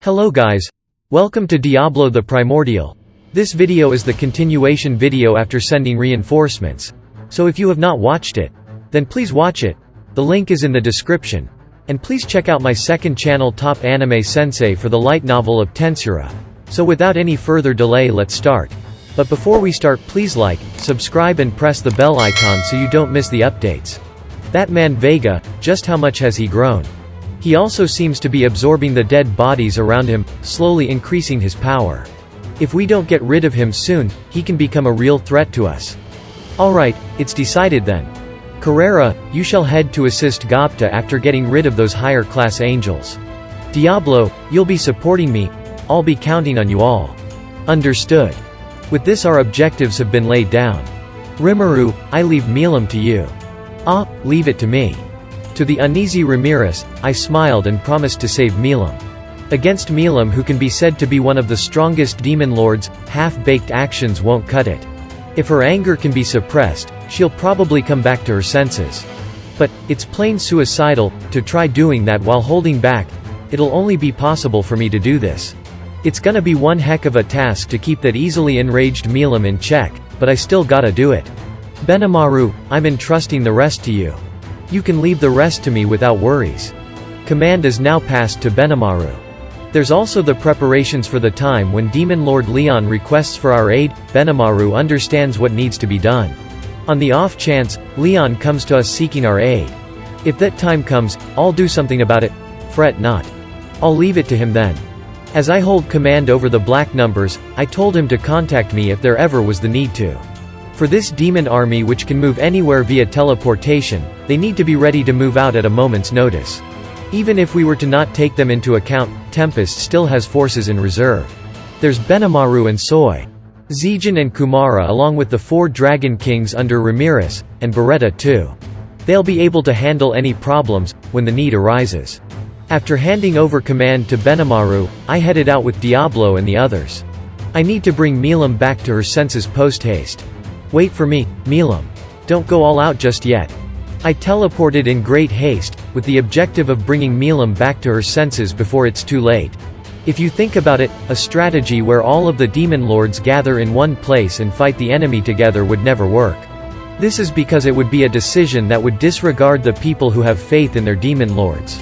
Hello guys. Welcome to Diablo the Primordial. This video is the continuation video after sending reinforcements. So if you have not watched it, then please watch it. The link is in the description. And please check out my second channel Top Anime Sensei for the light novel of Tensei. So without any further delay, let's start. But before we start, please like, subscribe and press the bell icon so you don't miss the updates. That man Vega, just how much has he grown? He also seems to be absorbing the dead bodies around him, slowly increasing his power. If we don't get rid of him soon, he can become a real threat to us. Alright, it's decided then. Carrera, you shall head to assist Datta after getting rid of those higher class angels. Diablo, you'll be supporting me. I'll be counting on you all. Understood. With this, our objectives have been laid down. Rimuru, I leave Milim to you. Leave it to me. To the uneasy Ramirez, I smiled and promised to save Milim. Against Milim, who can be said to be one of the strongest demon lords, half-baked actions won't cut it. If her anger can be suppressed, she'll probably come back to her senses. But it's plain suicidal to try doing that while holding back. It'll only be possible for me to do this. It's gonna be one heck of a task to keep that easily enraged Milim in check, but I still gotta do it. Benimaru, I'm entrusting the rest to you. You can leave the rest to me without worries. Command is now passed to Benimaru. There's also the preparations for the time when Demon Lord Leon requests for our aid. Benimaru understands what needs to be done. On the off chance, Leon comes to us seeking our aid. If that time comes, I'll do something about it. Fret not. I'll leave it to him then. As I hold command over the black numbers, I told him to contact me if there ever was the need to. For this demon army, which can move anywhere via teleportation, they need to be ready to move out at a moment's notice. Even if we were to not take them into account, Tempest still has forces in reserve. There's Benimaru and Soy. Zijin and Kumara, along with the 4 Dragon Kings under Ramirez, and Beretta too. They'll be able to handle any problems when the need arises. After handing over command to Benimaru, I headed out with Diablo and the others. I need to bring Milim back to her senses post-haste. Wait for me, Milim. Don't go all out just yet. I teleported in great haste, with the objective of bringing Milim back to her senses before it's too late. If you think about it, a strategy where all of the demon lords gather in one place and fight the enemy together would never work. This is because it would be a decision that would disregard the people who have faith in their demon lords.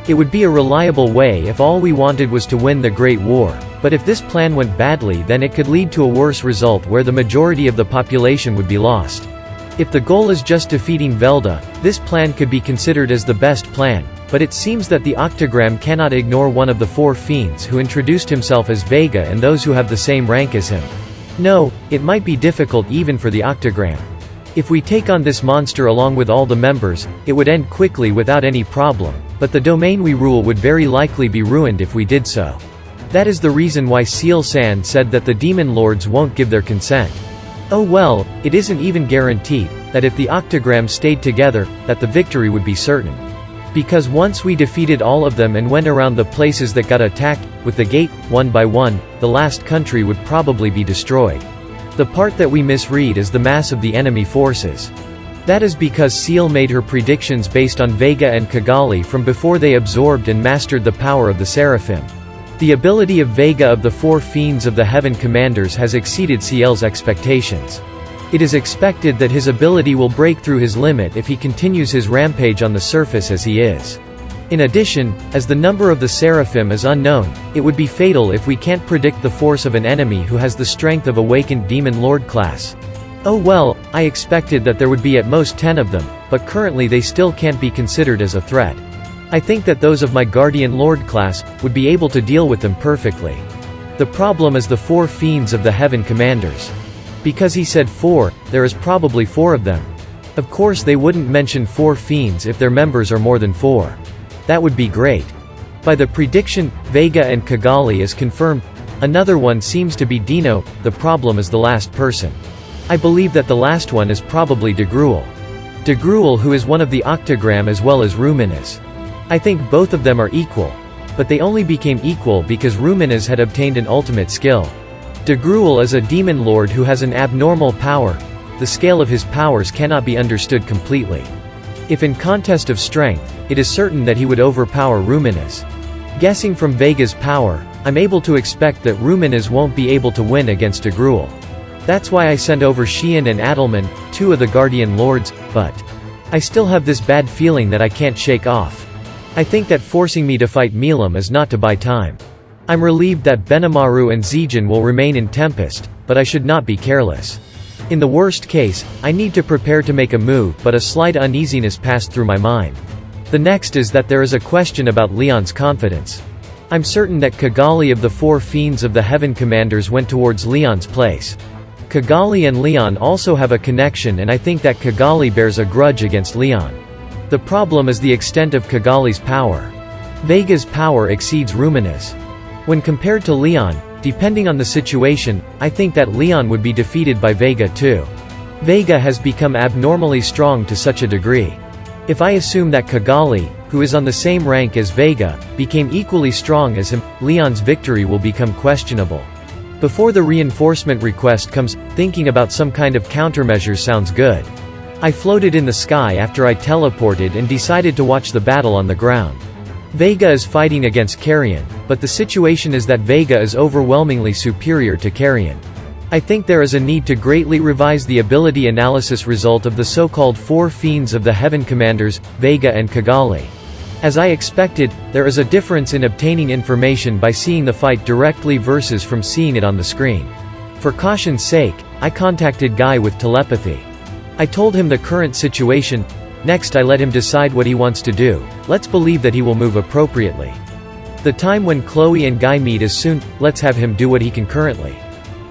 It would be a reliable way if all we wanted was to win the Great War, but if this plan went badly, then it could lead to a worse result where the majority of the population would be lost. If the goal is just defeating Velda, this plan could be considered as the best plan, but it seems that the Octogram cannot ignore one of the 4 fiends who introduced himself as Vega and those who have the same rank as him. No, it might be difficult even for the Octogram. If we take on this monster along with all the members, it would end quickly without any problem, but the domain we rule would very likely be ruined if we did so. That is the reason why Seal-san said that the demon lords won't give their consent. Oh well, it isn't even guaranteed that if the Octogram stayed together, that the victory would be certain. Because once we defeated all of them and went around the places that got attacked, with the gate, one by one, the last country would probably be destroyed. The part that we misread is the mass of the enemy forces. That is because Seal made her predictions based on Vega and Kigali from before they absorbed and mastered the power of the Seraphim. The ability of Vega of the 4 Fiends of the Heaven Commanders has exceeded Ciel's expectations. It is expected that his ability will break through his limit if he continues his rampage on the surface as he is. In addition, as the number of the Seraphim is unknown, it would be fatal if we can't predict the force of an enemy who has the strength of awakened Demon Lord class. Oh well, I expected that there would be at most 10 of them, but currently they still can't be considered as a threat. I think that those of my Guardian Lord class would be able to deal with them perfectly. The problem is the 4 Fiends of the Heaven Commanders. Because he said 4, there is probably 4 of them. Of course they wouldn't mention 4 Fiends if their members are more than 4. That would be great. By the prediction, Vega and Kigali is confirmed. Another one seems to be Dino. The problem is the last person. I believe that the last one is probably De Gruel. De Gruel, who is one of the Octogram as well as Ruminez. I think both of them are equal. But they only became equal because Ruminez had obtained an ultimate skill. De Gruel is a demon lord who has an abnormal power. The scale of his powers cannot be understood completely. If in contest of strength, it is certain that he would overpower Ruminez. Guessing from Vega's power, I'm able to expect that Ruminas won't be able to win against a Gruul. That's why I sent over Xian and Adelman, 2 of the Guardian Lords, but I still have this bad feeling that I can't shake off. I think that forcing me to fight Milim is not to buy time. I'm relieved that Benimaru and Zijin will remain in Tempest, but I should not be careless. In the worst case, I need to prepare to make a move, but a slight uneasiness passed through my mind. The next is that there is a question about Leon's confidence. I'm certain that Kigali of the 4 fiends of the Heaven Commanders went towards Leon's place. Kigali and Leon also have a connection, and I think that Kigali bears a grudge against Leon. The problem is the extent of Kigali's power. Vega's power exceeds Rumina's. When compared to Leon, depending on the situation, I think that Leon would be defeated by Vega too. Vega has become abnormally strong to such a degree. If I assume that Kigali, who is on the same rank as Vega, became equally strong as him, Leon's victory will become questionable. Before the reinforcement request comes, thinking about some kind of countermeasures sounds good. I floated in the sky after I teleported and decided to watch the battle on the ground. Vega is fighting against Carrion, but the situation is that Vega is overwhelmingly superior to Carrion. I think there is a need to greatly revise the ability analysis result of the so-called 4 fiends of the Heaven Commanders, Vega and Kigali. As I expected, there is a difference in obtaining information by seeing the fight directly versus from seeing it on the screen. For caution's sake, I contacted Guy with telepathy. I told him the current situation. Next I let him decide what he wants to do. Let's believe that he will move appropriately. The time when Chloe and Guy meet is soon, let's have him do what he can currently.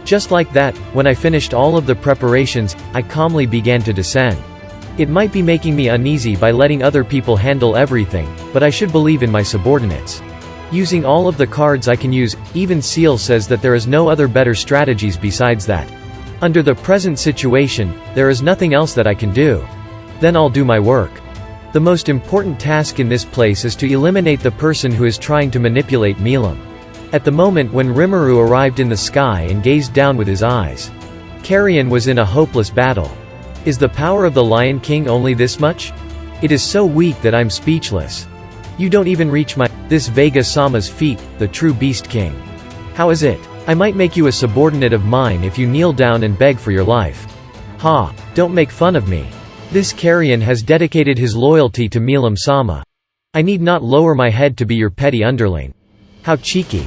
Just like that, when I finished all of the preparations, I calmly began to descend. It might be making me uneasy by letting other people handle everything, but I should believe in my subordinates. Using all of the cards I can use, even Seal says that there is no other better strategies besides that. Under the present situation, there is nothing else that I can do. Then I'll do my work. The most important task in this place is to eliminate the person who is trying to manipulate Milim. At the moment when Rimuru arrived in the sky and gazed down with his eyes, Carrion was in a hopeless battle. Is the power of the Lion King only this much? It is so weak that I'm speechless. You don't even reach this Vega-sama's feet, the true Beast King. How is it? I might make you a subordinate of mine if you kneel down and beg for your life. Ha, don't make fun of me. This Carrion has dedicated his loyalty to Milim-sama. I need not lower my head to be your petty underling. How cheeky.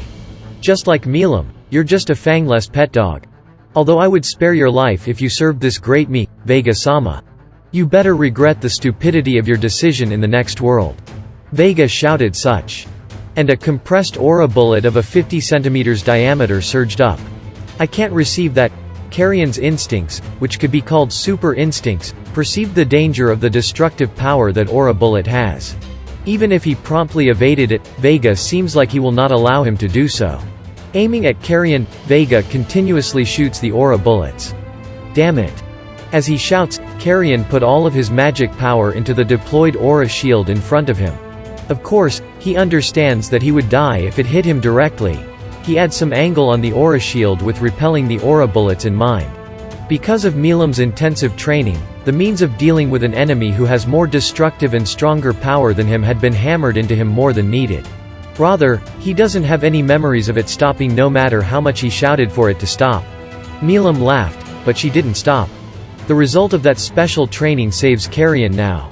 Just like Milim, you're just a fangless pet dog. Although I would spare your life if you served this great me, Vega-sama. You better regret the stupidity of your decision in the next world. Vega shouted such. And a compressed aura bullet of a 50 centimeters diameter surged up. I can't receive that. Carrion's instincts, which could be called super instincts, perceived the danger of the destructive power that aura bullet has. Even if he promptly evaded it, Vega seems like he will not allow him to do so. Aiming at Carrion, Vega continuously shoots the aura bullets. Damn it. As he shouts, Carrion put all of his magic power into the deployed aura shield in front of him. Of course, he understands that he would die if it hit him directly. He adds some angle on the aura shield with repelling the aura bullets in mind. Because of Milim's intensive training, the means of dealing with an enemy who has more destructive and stronger power than him had been hammered into him more than needed. Rather, he doesn't have any memories of it stopping no matter how much he shouted for it to stop. Milim laughed, but she didn't stop. The result of that special training saves Carrion now.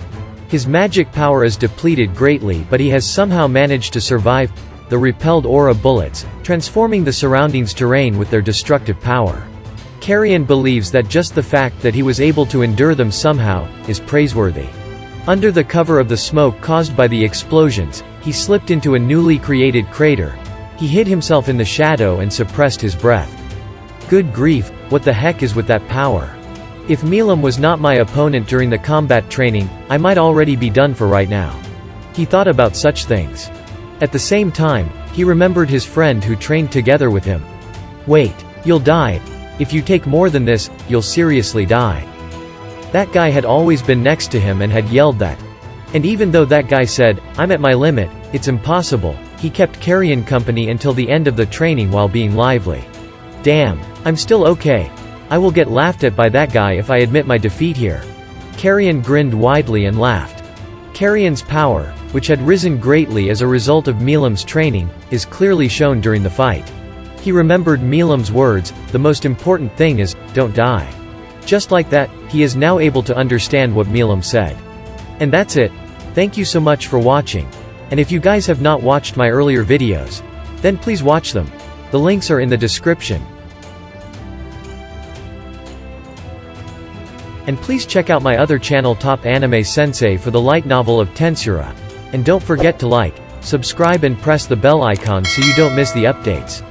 His magic power is depleted greatly, but he has somehow managed to survive the repelled aura bullets, transforming the surroundings terrain with their destructive power. Carrion believes that just the fact that he was able to endure them somehow is praiseworthy. Under the cover of the smoke caused by the explosions, he slipped into a newly created crater. He hid himself in the shadow and suppressed his breath. Good grief, what the heck is with that power? If Milim was not my opponent during the combat training, I might already be done for right now. He thought about such things. At the same time, he remembered his friend who trained together with him. Wait, you'll die. If you take more than this, you'll seriously die. That guy had always been next to him and had yelled that. And even though that guy said, I'm at my limit, it's impossible, he kept Carrion company until the end of the training while being lively. Damn, I'm still okay. I will get laughed at by that guy if I admit my defeat here. Carrion grinned widely and laughed. Carrion's power, which had risen greatly as a result of Milim's training, is clearly shown during the fight. He remembered Milam's words, "The most important thing is, don't die." Just like that, he is now able to understand what Milam said. And that's it. Thank you so much for watching. And if you guys have not watched my earlier videos, then please watch them. The links are in the description. And please check out my other channel Top Anime Sensei for the light novel of Tensura. And don't forget to like, subscribe and press the bell icon so you don't miss the updates.